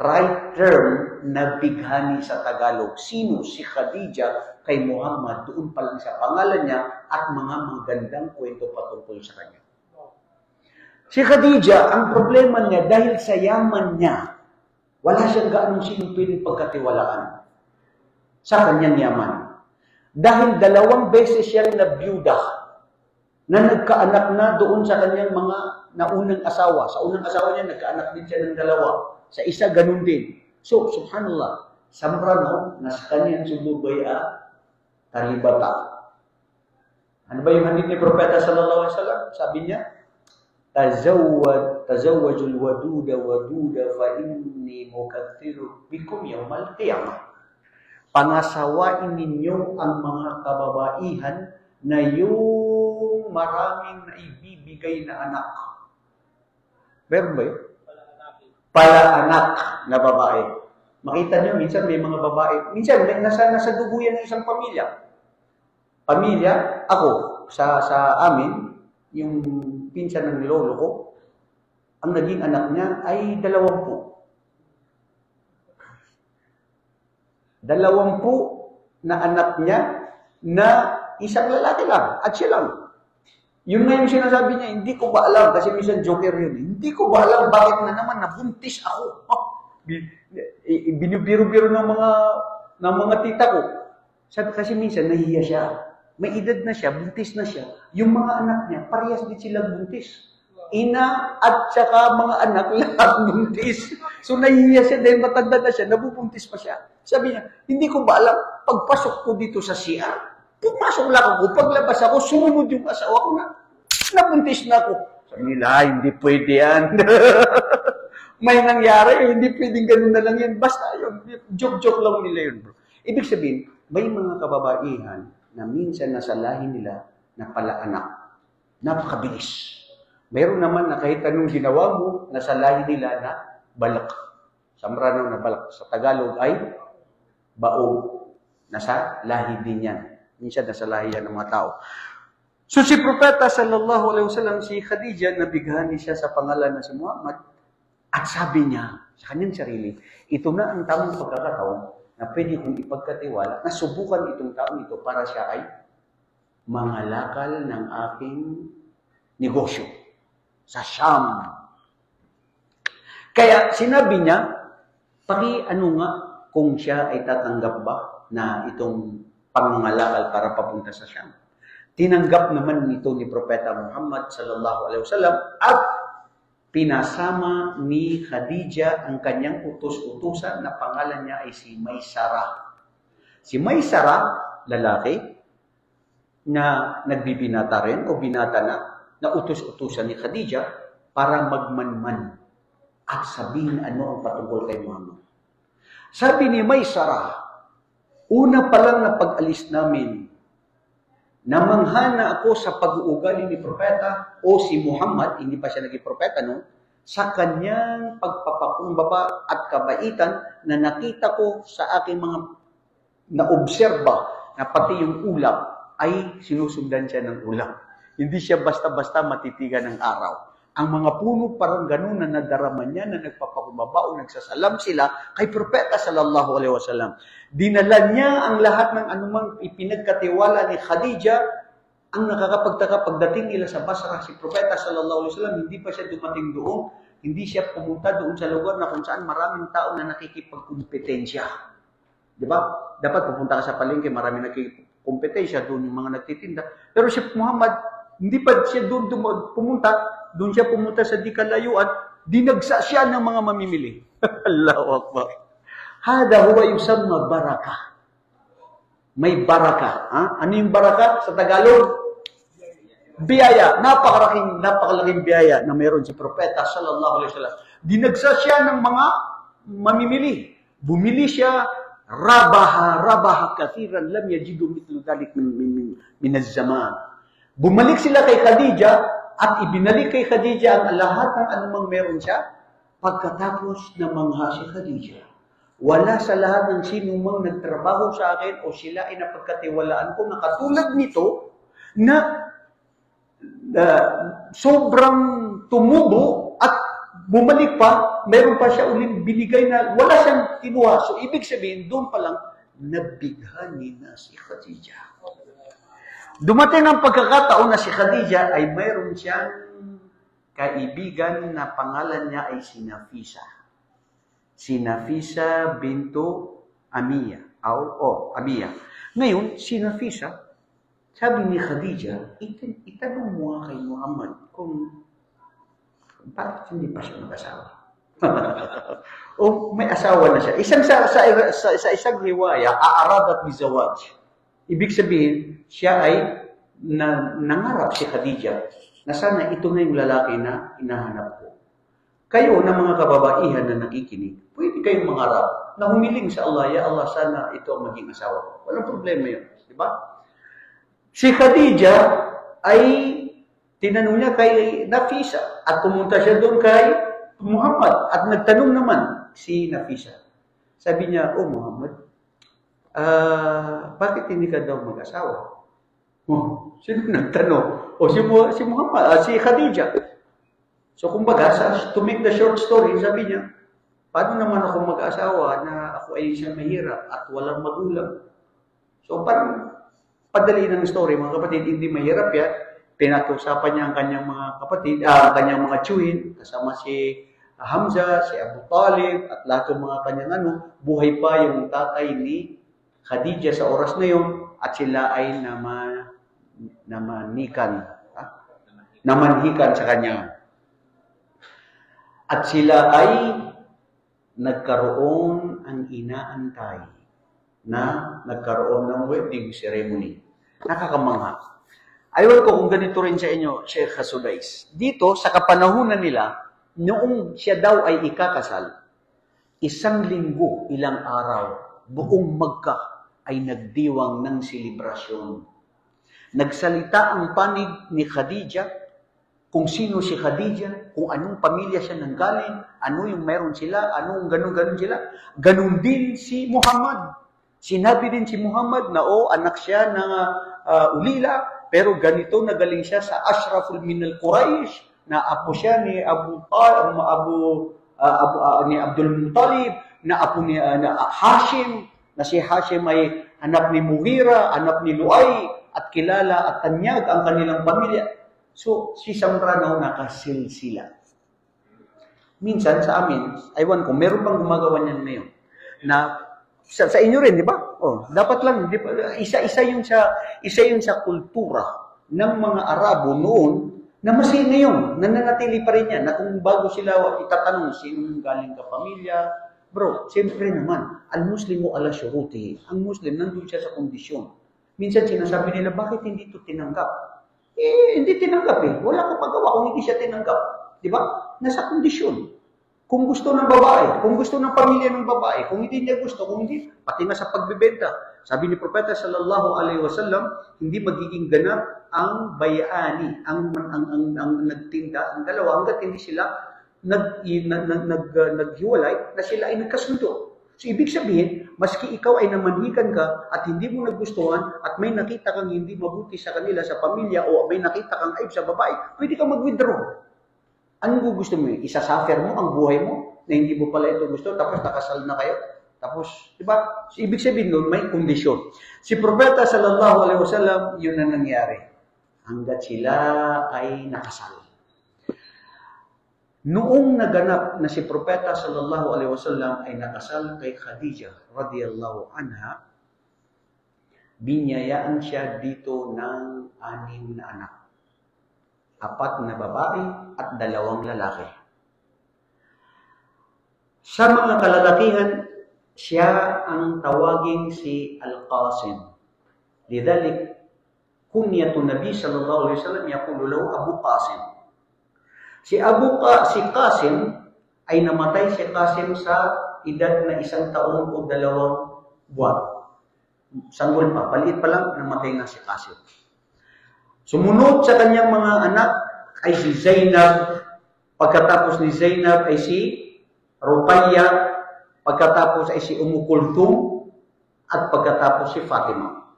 Right term, nabighani sa Tagalog. Sino? Si Khadija kay Muhammad, doon pa lang sa pangalan niya at mga magandang kwento patungkol sa kanya. Si Khadija, ang problema niya, dahil sa yaman niya, wala siyang gaanong sinong pwedeng pagkatiwalaan sa kanyang yaman. Dahil 2 beses siyang nabiyuda na nagkaanak na doon sa kanyang mga naunang asawa. Sa unang asawa niya, nagkaanak din siya ng 2. Sa isa, ganun din. So, subhanallah, samrano, nasa kanyang sulubay talibata. Ano ba yung hadith ni Propeta sallallahu alaihi wasallam? Sabi niya, tazawwajul waduda fa inni mukaththiru bikum yawmal qiyamah. Pangasawain ninyo ang mga kababaihan na yung maraming naibibigay na anak. Meron ba yun? Pala-anak na babae. Makita niyo, minsan may mga babae, minsan nasa dugo yan ng isang pamilya. Pamilya, ako, sa amin, yung pinsan ng lolo ko, ang naging anak niya ay 20. 20 na anak niya na isang lalaki lang, at siya lang. Yung nga yung sinasabi niya, hindi ko ba alam, kasi minsan joker yun, hindi ko ba alam bakit na naman nabuntis ako. Binubiro-biro ng mga tita ko. Sabi kasi minsan nahiya siya. May edad na siya, buntis na siya. Yung mga anak niya, parehas din silang buntis. Ina at saka mga anak lahat buntis. So nahihiya siya dahil matanda na siya, nabubuntis pa siya. Sabi niya, hindi ko ba alam, pagpasok ko dito sa CR, pumasok lang ako, paglabas ako, sumunod yung asawa ko na, nabuntis na ako. Sabi nila, hindi pwede yan. May nangyari, hindi pwedeng ganun na lang yan. Basta yun, joke-joke lang nila yun, bro. Ibig sabihin, may mga kababaihan na minsan nasa lahi nila na pala anak. Napakabilis. Mayroon naman na kahit anong ginawa mo, nasa lahi nila na balak. Samrano na balak. Sa Tagalog ay baog. Nasa lahi din yan. Minsan nasa lahi yan ng mga tao. So si Propeta sallallahu alaihi wasallam, si Khadija, nabighani siya sa pangalan na si Muhammad. At sabi niya sa kanyang sarili, ito na ang tamang pagkakataon na pwede kong ipagkatiwala na subukan itong taong ito para siya ay mangalakal ng aking negosyo sa Sham. Kaya sinabi niya, ano nga kung siya ay tatanggap ba na itong pangangalakal para papunta sa Sham. Tinanggap naman nito ni Propeta Muhammad sallallahu alaihi wasallam at pinasama ni Khadija ang kanyang utos-utusan na pangalan niya ay si Maysara. Si Maysara, lalaki, na nagbibinata rin o binata na utos-utusan ni Khadija para magmanman at sabihin ano ang patungkol kay Muhammad. Sabi ni Maysara, una pa lang na pag-alis namin, namanghana ako sa pag-uugali ni Propeta o si Muhammad, hindi pa siya naging propeta, no? Sa kanyang pagpapakumbaba at kabaitan na nakita ko sa aking mga naobserba na pati yung ulap ay sinusundan siya ng ulap. Hindi siya basta-basta matitigan ng araw. Ang mga puno parang ganun na nadarama niya na nagpapakumbaba o nagsasalam sila kay Propeta sallallahu alaihi wasallam. Dinala niya ang lahat ng anumang ipinagkatiwala ni Khadija. Ang nakakapagtaka pagdating nila sa Basra, si Propeta sallallahu alaihi wasallam hindi pa siya dumating doon. hindi siya pumunta doon sa lugar na kung saan maraming tao na nakikipagkumpetensya. Di ba? Dapat pupunta ka sa palengke, maraming nakikipagkumpetensya, doon yung mga nagtitinda. Pero si Muhammad, hindi pa siya doon pumunta, doon siya pumunta sa di kalayuan, dinagsa siya ng mga mamimili. Allahu Akbar. Hada huwa yusamma baraka. May baraka. Ha? Ano yung baraka sa Tagalog? Biyaya. Napakalaking biyaya na mayroon si Propeta sallallahu alaihi wasallam. Dinagsa siya ng mga mamimili. Bumili siya, rabaha kathiran lam yajidu mithlu dhalik min az-zaman. Bumalik sila kay Khadija at ibinalik kay Khadija ang lahat ng anumang meron siya pagkatapos na mangha si Khadija. Wala sa lahat ng sinumang nagtrabaho sa akin o sila ay napagkatiwalaan ko na katulad nito na sobrang tumubo at bumalik pa, meron pa siya ulit binigay na wala siyang kinuha. So, ibig sabihin, doon pa lang, nabighani na si Khadija. Dumating ang pagkakataon na si Khadija ay mayroon siyang kaibigan na pangalan niya ay si Nafisa. Si Nafisa bintu Amiya. Amiya. Ngayon, si Nafisa, sabi ni Khadija, itanong mo kay Muhammad kung bakit hindi pa siya mag-asawa. O may asawa na siya. Sa isang riwaya, aaradat bizawaj. Ibig sabihin, siya ay nangarap si Khadija na sana ito na yung lalaki na hinahanap ko. Kayo na mga kababaihan na nakikinig, pwede kayong mangarap na humiling sa Allah, ya Allah, sana ito ang maging asawa ko. Walang problema yun. Di ba? Si Khadija ay tinanong niya kay Nafisa at pumunta siya doon kay Muhammad at nagtanong naman si Nafisa. Sabi niya, "Oh Muhammad, bakit hindi ka daw mag-asawa?" Oh, sino nagtanong? O si Muhammad, si Khadija. So kumbaga, to make the short story, sabi niya, paano naman ako mag-asawa na ako ay isang mahirap at walang magulang? So parang padali ng story, mga kapatid, hindi mahirap yan. Pinag-usapan niya ang kanyang mga kapatid, ang kanyang mga tiyuhin, kasama si Hamza, si Abu Talib, at lahat ng mga kanyang buhay pa yung tatay ni Khadija sa oras na yun, at sila ay namanhikan sa kanya. At sila ay nagkaroon ang inaantay na nagkaroon ng wedding ceremony. Nakakamangha. Ayaw ko kung ganito rin sa inyo, Sheikh Hasudais. Dito, sa kapanahunan nila, noong siya daw ay ikakasal, 1 linggo, ilang araw, buong Makkah ay nagdiwang ng selebrasyon. Nagsalita ang panig ni Khadija, kung sino si Khadija, kung anong pamilya siya nanggaling, ano yung meron sila, anong ganun sila. Ganun din si Muhammad. Sinabi din si Muhammad na anak siya ng ulila, pero ganito nagaling siya sa Ashraful Minal Quraysh, na apo siya ni ni Abdul Muttalib, na apo ni Hashim, na si Hashim ay anak ni Mughira, anak ni Luay, at kilala at tanyag ang kanilang pamilya. So, si Samranaw nakasilsila. Minsan sa amin, aywan ko, meron bang gumagawa niyan ngayon? Na sa inyo rin, di ba? Dapat lang, di ba? Isa yun sa kultura ng mga Arabo noon na masih ngayon, nananatili pa rin yan, na kung bago sila itatanong, sino galing ka pamilya? Bro, siyempre naman, al-Muslimu ala syuruti. Ang Muslim, nandun siya sa kondisyon. Minsan sinasabi nila, bakit hindi ito tinanggap? Hindi tinanggap Wala kang magawa kung hindi siya tinanggap. Di ba? Nasa kondisyon. Kung gusto ng babae, kung gusto ng pamilya ng babae, kung hindi niya gusto, kung hindi, pati na sa pagbebenta. Sabi ni Propeta sallallahu alaihi wasallam, hindi magiging ganap ang bayani, ang nagtinda, ang dalawa, hanggat hindi sila naghiwalay, na sila ay nagkasundo. So, ibig sabihin, maski ikaw ay namanhikan ka at hindi mo nagustuhan at may nakita kang hindi mabuti sa kanila, sa pamilya, o may nakita kang aib sa babae, pwede kang mag-withdraw. Anong gusto mo? Isasuffer mo ang buhay mo na hindi mo pala ito gusto, tapos nakasal na kayo. Tapos, di ba? So, ibig sabihin nun, may kondisyon. Si Propeta sallallahu alaihi wasallam, yun na nangyari. Hanggat sila ay nakasal. Noong naganap na si Propeta sallallahu alaihi wasallam ay nakasal kay Khadijah radhiyallahu anha, binyayaan siya dito ng 6 na anak. 4 na babae at 2 lalaki. Sa mga kalalakihan, siya ang tawagin si Al-Qasim. Lidhalik, kunyatun Nabi sallallahu alaihi wasallam yaqulu lahu Abu Qasim. Si Qasim ay namatay si Qasim sa edad na 1 taon o 2 buwan. Sanggol pa, paliit pa lang, namatay na si Qasim. Sumunod sa kanyang mga anak ay si Zainab, pagkatapos ni Zainab ay si Ruqayya, pagkatapos ay si Kulthum, at pagkatapos si Fatima.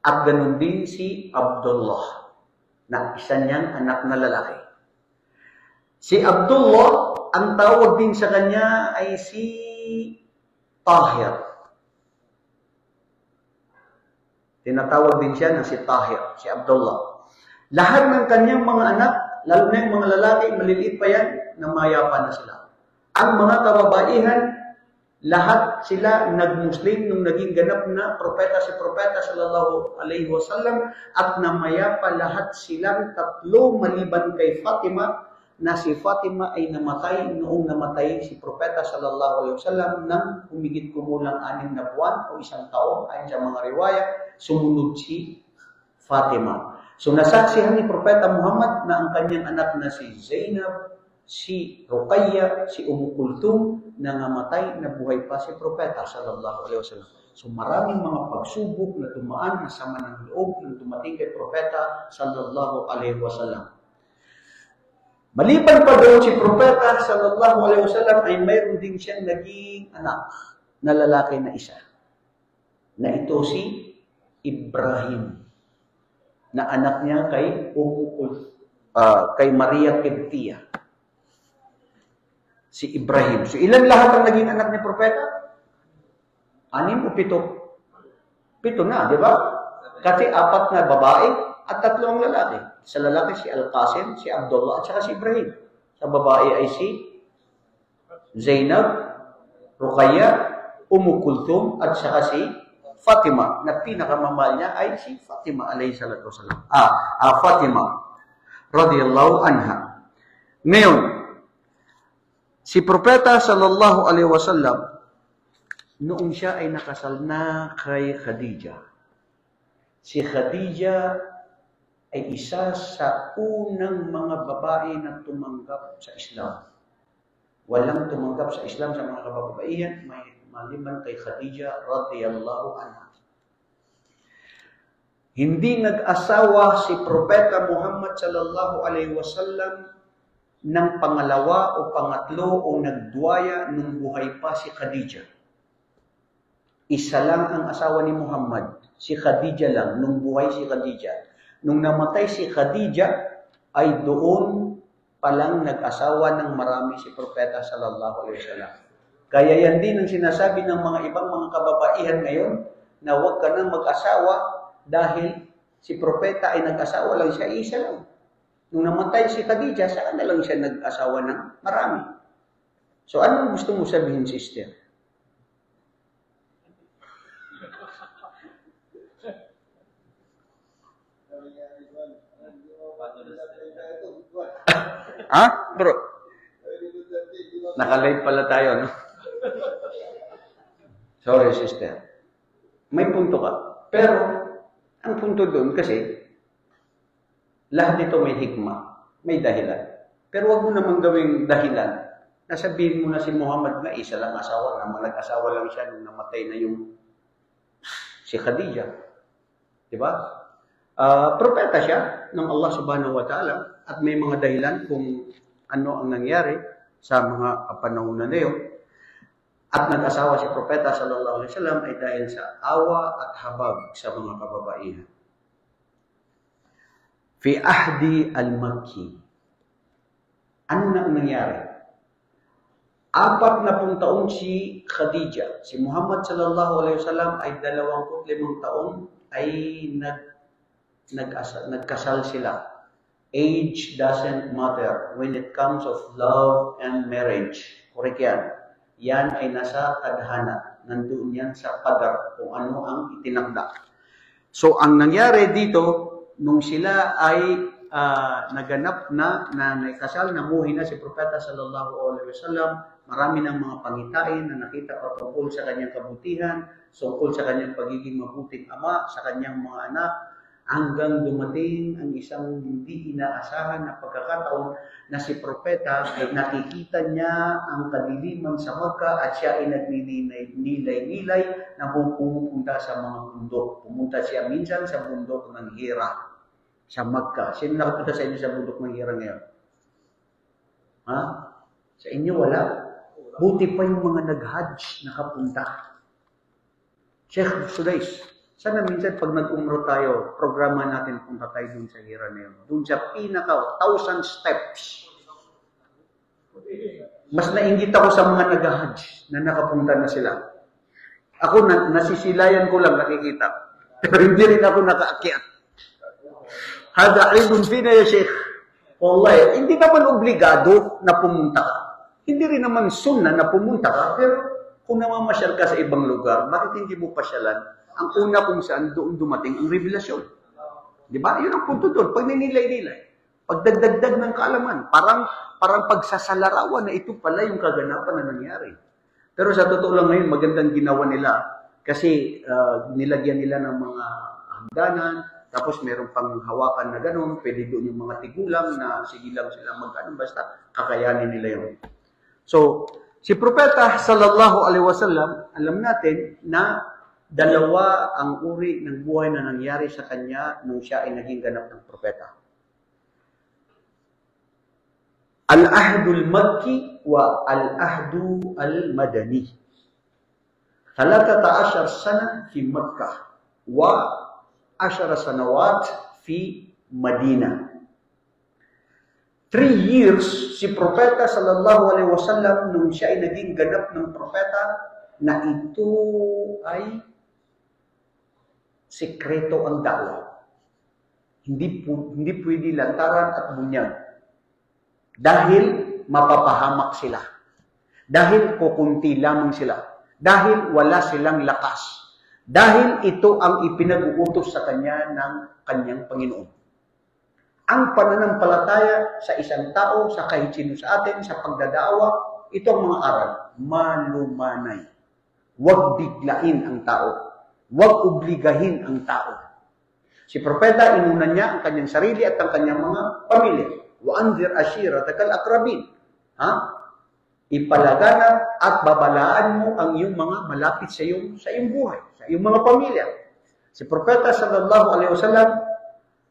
At ganun din si Abdullah, na isa niyang anak na lalaki. Si Abdullah, ang tawag din sa kanya ay si Tahir. Tinatawag din siya na si Tahir, si Abdullah. Lahat ng kanyang mga anak, lalo na yung mga lalaki, maliliit pa yan, namayapan na sila. Ang mga kababaihan, lahat sila nag-Muslim nung naging ganap na propeta si Propeta sallallahu alaihi wasallam, at namayapa lahat silang 3 maliban kay Fatima, na si Fatima ay namatay noong namatay si Propeta sallallahu alaihi wasallam nang humigit kumulang 6 na buwan o 1 taon ayon sa mga riwaya. Sumunod si Fatima. So nasaksihan ni Propeta Muhammad na ang kanyang anak na si Zainab, si Ruqayya, si Kulthum na namatay, na buhay pa si Propeta sallallahu alaihi wasallam. So maraming mga pagsubok na dumaan na sama ng loob na dumating kay Propeta sallallahu alaihi wasallam. Maliban pa doon si Propeta sallallahu alaihi wasallam ay mayroon din siyang naging anak na lalaki na isa. Na ito si Ibrahim, na anak niya kay Maria Kibtiya. Si Ibrahim. So ilan lahat ang naging anak ni Propeta? 6 o 7? 7 na, di ba? Kasi 4 na babae at 3 ang lalaki. Sa lalaki si Al-Qasim, si Abdullah, at saka si Ibrahim. Sa babae ay si Zainab, Ruqayya, Kulthum, at saka si Fatima, na pinakamamahal niya ay si Fatima alayhi salatu wasalam. Fatima radhiyallahu anha. Ngayon, si Propeta sallallahu alaihi wasallam, noong siya ay nakasal na kay Khadijah, si Khadijah ay isa sa unang mga babae na tumanggap sa Islam. Walang tumanggap sa Islam sa mga kababaihan, maliban kay Khadijah radhiyallahu anha. Hindi nag-asawa si Propeta Muhammad sallallahu alaihi wasallam ng pangalawa o pangatlo o nagduwaya nung buhay pa si Khadijah. Isa lang ang asawa ni Muhammad, si Khadijah lang, nung buhay si Khadijah. Nung namatay si Khadijah, ay doon palang nag-asawa ng marami si Propeta sallallahu alaihi wasallam. Kaya yan din ang sinasabi ng mga ibang mga kababaihan ngayon, na huwag ka nang mag-asawa dahil si Propeta ay nag-asawa lang siya, isa lang. Nung namatay si Khadijah, saan na lang siya nag-asawa ng marami? So anong gusto mo sabihin, sister? Bro? Nakalive pala tayo, no? Sorry, sister. May punto ka. Pero, ang punto doon kasi, lahat nito may hikma, may dahilan. Pero wag mo namang gawing dahilan. Nasabihin mo na si Muhammad na isa lang asawa, na nag-asawa lang siya nung namatay na yung si Khadijah. Diba? Propeta siya ng Allah subhanahu wa ta'ala, at may mga dahilan kung ano ang nangyari sa mga panahon na yun. At nag-asawa si Propeta sallallahu alaihi wasallam ay dahil sa awa at habag sa mga kababaihan. Fi ahdi al-Makki. Ano na ang nangyari? 40 taon si Khadijah. Si Muhammad sallallahu alaihi wasallam ay 25 taon ay nagkasal sila. Age doesn't matter when it comes of love and marriage. Correct yan. Yan ay nasa tadhana. Nandun yan sa qadar kung ano ang itinakda. So, ang nangyari dito, nung sila ay naganap na kasal, namuhi na si Propeta sallallahu alaihi wasallam, marami ng mga pangitain na nakita patungkol sa kanyang kabutihan, tungkol sa kanyang pagiging mabuting ama, sa kanyang mga anak, hanggang dumating ang isang hindi inaasahan na pagkakataon na si Propeta ay nakikita niya ang kadiliman sa Makkah at siya ay nagninilay-nilay na pumupunta sa mga bundok. Pumunta siya minsan sa bundok ng Hira sa Makkah. Sino nakapunta sa inyo sa bundok ng Hira ngayon? Ha? Sa inyo wala? Buti pa yung mga nag-hajj nakapunta. Sheikh Sudais, sana minsan pag nag-umro tayo, programa natin punta tayo dun sa Hira na yun. Dun sa pinaka 1,000 steps. Mas nainggit ako sa mga nag-hajj na nakapunta na sila. Ako, nasisilayan ko lang nakikita. Pero hindi rin ako nakaakyat. Hada ilmun fina ya Sheikh. Wallahi, hindi naman obligado na pumunta ka. Hindi rin naman sunna na pumunta ka. Pero kung namamasyal ka sa ibang lugar, bakit hindi mo pasyalan? Ang una kung saan doon dumating ang revelasyon. Di ba? Yun ang punto doon. Pag ninilay-nilay. Pagdagdagdag ng kaalaman. Parang pagsasalarawan na ito pala yung kaganapan na nangyari. Pero sa totoo lang ngayon, magandang ginawa nila. Kasi nilagyan nila ng mga hagdanan. Tapos meron pang hawakan na gano'n. Pwede doon yung mga tigulang na sige lang sila mag-ano. Basta kakayanin nila yun. So, si Propeta sallallahu alaihi wasallam, alam natin na dalawa ang uri ng buhay na nangyari sa kanya nung siya ay naging ganap ng propeta. Al-ahdul Makki wa al-ahdu al-Madani. 13 sana fi Makkah wa 10 sanawat fi Madinah. 3 years si Propeta sallallahu alaihi wasallam nung siya ay naging ganap ng propeta na ito ay sekreto ang dawa. Hindi pwede lantaran at bunyag. Dahil mapapahamak sila. Dahil kukunti lamang sila. Dahil wala silang lakas. Dahil ito ang ipinag-uutos sa kanya ng kanyang Panginoon. Ang pananampalataya sa isang tao, sa kahit sino sa atin, sa pagdadaawa, ito ang mga aral. Malumanay. Huwag biglain ang tao. Huwag obligahin ang tao. Si Propeta, inunan niya ang kanyang sarili at ang kanyang mga pamilya. وَأَنْذِرْ أَشِيرَتَكَ الْأَقْرَبِينَ. Ipalaganap at babalaan mo ang iyong mga malapit sa iyong buhay, sa iyong mga pamilya. Si Propeta sallallahu alaihi wasallam,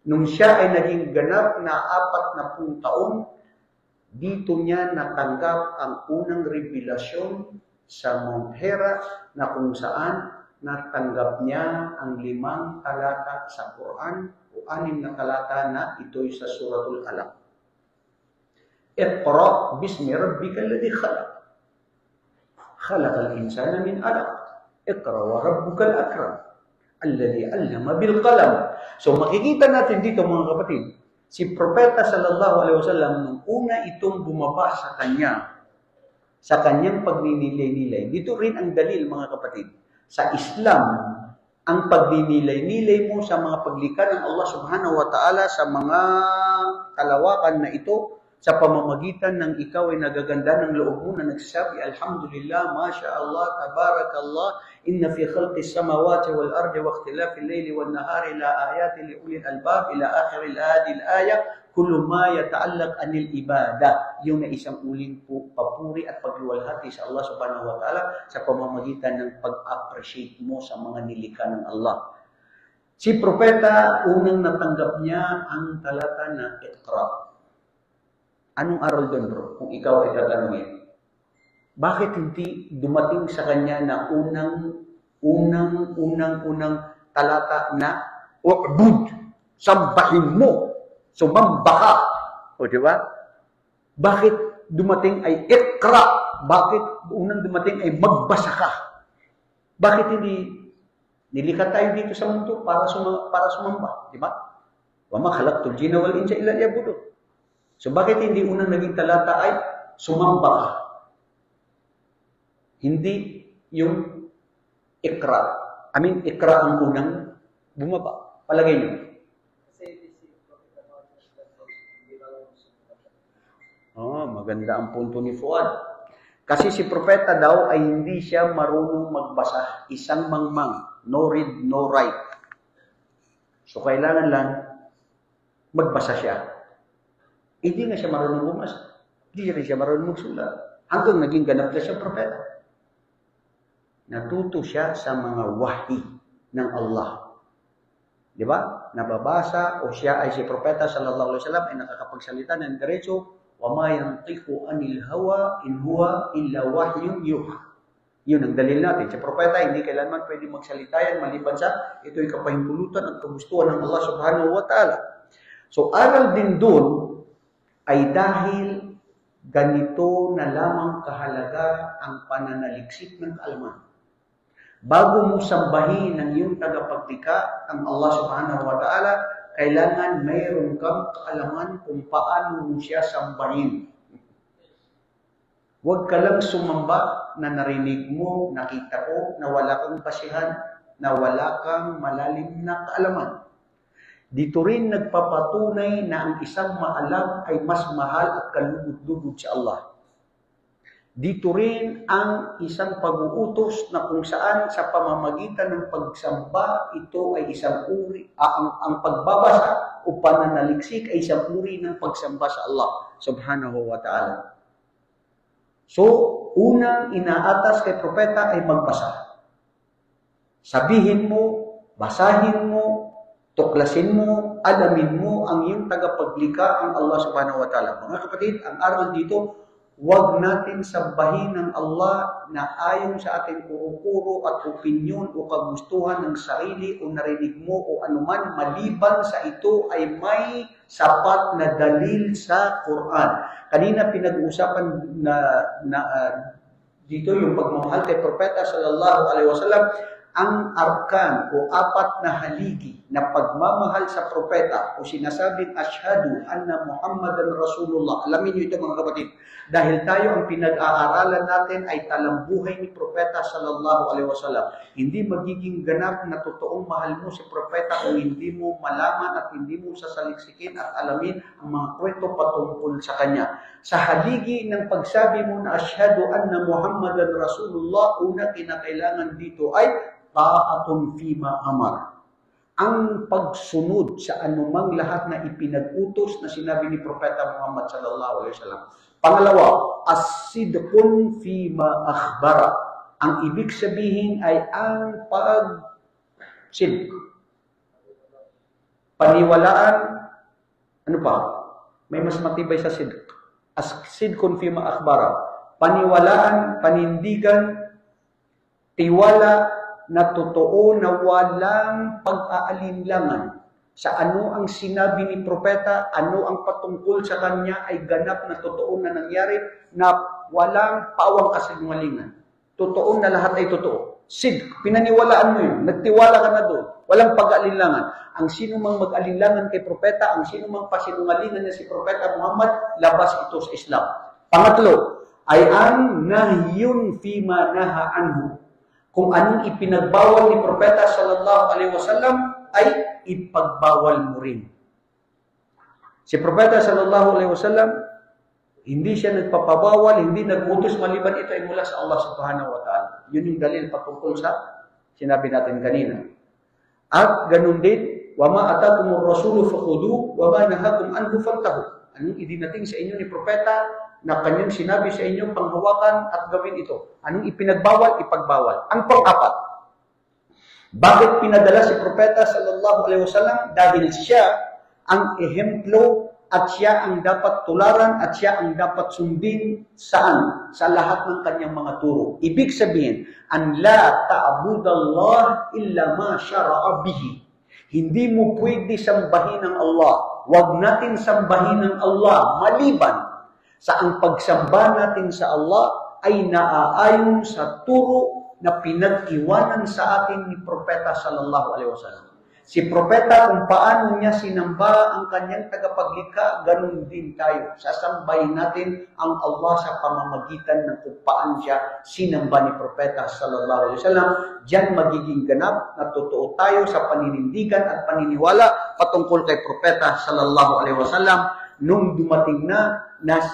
nung siya ay naging ganap na 40 taon, dito niya natanggap ang unang revelasyon sa Mount Hira na kung saan natanggap niya ang 5 talata sa Quran o 6 na talata na ito'y sa Suratul Alaq. Iqra bismi rabbikal ladzi khalaq. Khalaqal insana min 'alaq. Iqra wa rabbukal akram. Alladzi 'allama bil qalam. So makikita natin dito mga kapatid, si Propeta sallallahu alaihi wasallam nung una itong bumaba sa kanya, sa kanyang pagninilay-nilay. Dito rin ang dalil mga kapatid. Sa Islam, ang pagninilay-nilay mo sa mga paglikha ng Allah subhanahu wa ta'ala sa mga kalawakan na ito, sa pamamagitan ng ikaw ay nagaganda ng loob mo na nagsasabi, Alhamdulillah, Masya Allah, Tabarakallah, inna fi khalqis samawati wal ardi wa ikhtilafil layli wan nahari la ayatin li ulil albab ila akhir hadhihi al-aya kullu ma yata'allaq anil ibadah. Yung na isang uling papuri at pagluwalhati sa Allah subhanahu wa ta'ala sa pamamagitan ng pag-appreciate mo sa mga nilikha ng Allah. Si Propeta, unang natanggap niya ang talata na Iqra. Anong aral doon, bro? Kung ikaw ay tatanungin. Bakit hindi dumating sa kanya na unang talata na u'bud, sambahin mo, sumamba ka. O, di ba? Bakit dumating ay Iqra? Bakit unang dumating ay magbasa ka? Bakit hindi nilikha tayo dito sa mundo para sumamba? Di ba? Wa ma khalaqtul jinna wal insa illa liya'budun. So bakit hindi unang naging talata ay sumamba ka? Hindi yung ikra. Ikra ang unang bumaba. Palagay niyo. Maganda ang punto ni Fuad. Kasi si propeta daw ay hindi siya marunong magbasa. Isang mangmang. No read, no write. So kailangan lang magbasa siya. Hindi nga siya marunong bumasa. Hindi rin siya marunong magsulat. Hanggang naging ganap na siya propeta. Natuto siya sa mga wahi ng Allah. Di ba? Nababasa o siya ay si propeta sallallahu alaihi wasallam ay nakakapagsalita ng diretso. Wa ma yantiqu anil hawa in huwa illa wahyun yuha. Yun ang dalil natin. Si propeta hindi kailanman pwede magsalita yan maliban sa ito'y kapahintulutan at kagustuhan ng Allah subhanahu wa ta'ala. So aral din doon ay dahil ganito na lamang kahalaga ang pananaliksik ng kaalaman. Bago mo sambahin ng iyong tagapaglikha ang Allah subhanahu wa ta'ala, kailangan mayroon kang kaalaman kung paano mo siya sambahin. Huwag ka lang sumamba na narinig mo, nakita ko, na wala kang basihan, na wala kang malalim na kaalaman. Dito rin nagpapatunay na ang isang maalam ay mas mahal at kalugod-lugod sa Allah. Dito rin ang isang pag-uutos na kung saan sa pamamagitan ng pagsamba, ito ay isang uri, ang pagbabasa o pananaliksik ay isang uri ng pagsamba sa Allah subhanahu wa ta'ala. So, unang inaatas kay propeta ay magbasa. Sabihin mo, basahin mo, tuklasin mo, alamin mo ang iyong tagapaglikha ang Allah subhanahu wa ta'ala. Mga kapatid, ang aral dito, huwag natin sambahin ng Allah na ayon sa ating puro-puro at opinyon o kagustuhan ng sarili o narinig mo o anuman maliban sa ito ay may sapat na dalil sa Quran. Kanina pinag-uusapan dito yung pagmamahal kay propeta sallallahu alaihi wasallam. Ang arkan o apat na haligi na pagmamahal sa propeta o sinasabing ashhadu anna Muhammadan Rasulullah. Alamin niyo ito mga kapatid. Dahil tayo ang pinag-aaralan natin ay talambuhay ni propeta sallallahu alaihi wasallam. Hindi magiging ganap na totoong mahal mo si propeta kung hindi mo malaman at hindi mo sasaliksikin at alamin ang mga kwento patungkol sa kanya. Sa haligi ng pagsabi mo na ashhadu anna Muhammadan Rasulullah, una kinakailangan dito ay ta'atun fima amar. Ang pagsunod sa anumang lahat na ipinag-utos na sinabi ni Propeta Muhammad sallallahu alaihi wasallam. Pangalawa, as-sidqun fima akhbara. Ang ibig sabihin ay ang pag-sidq. Paniwalaan, ano pa? May mas matibay sa sidq. As-sidqun fima akhbara. Paniwalaan, panindigan, tiwala, na totoo na walang pag-aalinlangan sa ano ang sinabi ni propeta, ano ang patungkol sa kanya ay ganap na totoo na nangyari na walang pawang kasinungalingan. Totoo na lahat ay totoo. Pinaniwalaan mo yun. Nagtiwala ka na doon. Walang pag-aalinlangan. Ang sino mang mag-alinlangan kay propeta, ang sino mang pasinungalingan niya si propeta Muhammad, labas ito sa Islam. Pangatlo, ay ang nahyun fima naha anhu. Kung anong ipinagbawal ni propeta sallallahu alaihi wasallam ay ipagbawal mo rin. Si propeta sallallahu alaihi wasallam hindi siya nagpapabawal, hindi nag-utos maliban ito ay mula sa Allah subhanahu wa ta'ala. Yun yung dalil patungkol sa sinabi natin kanina. At ganun din, wa ma atakumur rasulu fakhudu wa ma nahakum anhu fantahu. Anong idinating sa inyo ni propeta na kanyang sinabi sa inyo, panghawakan at gawin ito. Anong ipinagbawal, ipagbawal. Ang pang-apat, bakit pinadala si propeta sallallahu alaihi wasallam? Dahil siya ang ehemplo at siya ang dapat tularan at siya ang dapat sundin saan? Sa lahat ng kanyang mga turo. Ibig sabihin, an la ta'budallah illa ma syara'a bihi. Hindi mo pwede sambahin ang Allah. Huwag natin sambahin ang Allah maliban sa ang pagsamba natin sa Allah ay naaayon sa turo na pinag-iwanan sa atin ni Propeta sallallahu alaihi wasallam. Si propeta, kung paano niya sinamba ang kanyang tagapaglikha, ganun din tayo. Sasambahin natin ang Allah sa pamamagitan ng kung paano siya sinamba ni propeta sallallahu alaihi wasallam. Diyan magiging ganap na totoo tayo sa paninindigan at paniniwala patungkol kay propeta sallallahu alaihi wasallam. Nung dumating na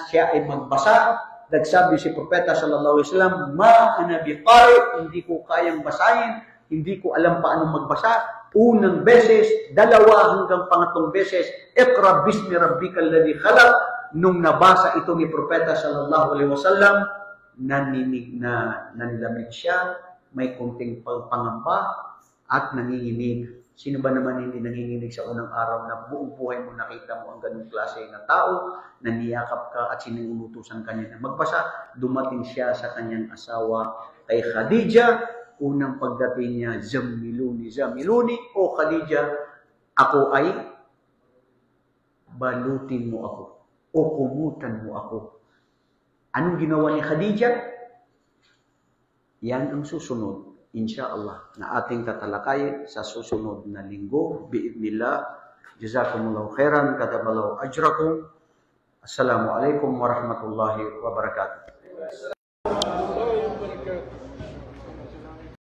siya ay magbasa, nagsabi si propeta sallallahu alaihi wasallam, "Ma ana biqari", hindi ko kayang basahin, hindi ko alam paano magbasa. Unang beses, dalawa hanggang pangatlong beses, "Iqra bismi rabbikal ladzi khalaq." Nung nabasa ito ni propeta sallallahu alaihi wasallam, nanlamig siya, may kunting pangamba at nanginginig. Sino ba naman hindi nanginginig sa unang araw na buong buhay mo nakita mo ang ganung klase na tao, naniyakap ka at sinuutusan kanya na magbasa? Dumating siya sa kanyang asawa kay Khadija. Unang pagdating niya, "Zammiluni, Zammiluni, o Khadija, ako ay balutin mo ako, o kumutan mo ako." Anong ginawa ni Khadija? Yan ang susunod, insyaAllah, na ating tatalakayin sa susunod na linggo. Bi'idnillah, jazakumullahu khairan, kataballahu ajrakum. Assalamualaikum warahmatullahi wabarakatuh.